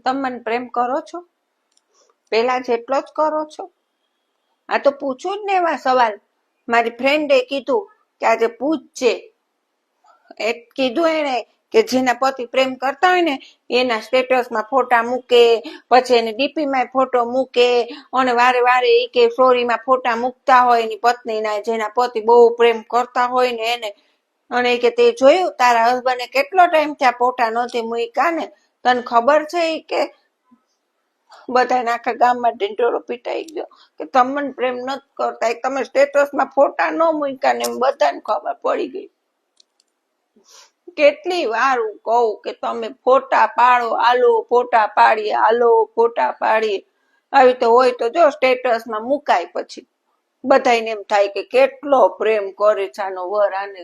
તમે મને પ્રેમ કરો છો? પેલા જેટલો જ કરો છો? આ તો પૂછું જ ને એવા સવાલ. મારી ફ્રેન્ડે કીધું કે આજે પૂછજે. કીધું એને કે જેના પતિ પ્રેમ કરતા હોય ને એના સ્ટેટસમાં ફોટા મૂકે, પછી એને ડીપીમાં ફોટો મૂકે, અને વારે વારે એ કે સ્ટોરીમાં ફોટા મૂકતા હોય એની પત્નીના, જેના પતિ બહુ પ્રેમ કરતા હોય ને એને. અને કે તે જોયું તારા હસબન્ડે કેટલો ટાઈમ ત્યાં ફોટા નહોતી મૂક્યા ને, તને ખબર છે એ કે બધાને આખા ગામમાં ઢીંઢોરો પીટાઈ ગયો કે તમને પ્રેમ નથી કરતા, તમે સ્ટેટસમાં ફોટા ન મૂક્યા ને બધાને ખબર પડી ગઈ. કેટલી વાર હું કહું કે તમે ફોટા પાડો, હાલો ફોટા પાડીએ, હાલો ફોટા પાડીએ. આવી તો હોય તો જો સ્ટેટસમાં મુકાય, પછી બધાને એમ થાય કે કેટલો પ્રેમ કરે છે આનો વર આને.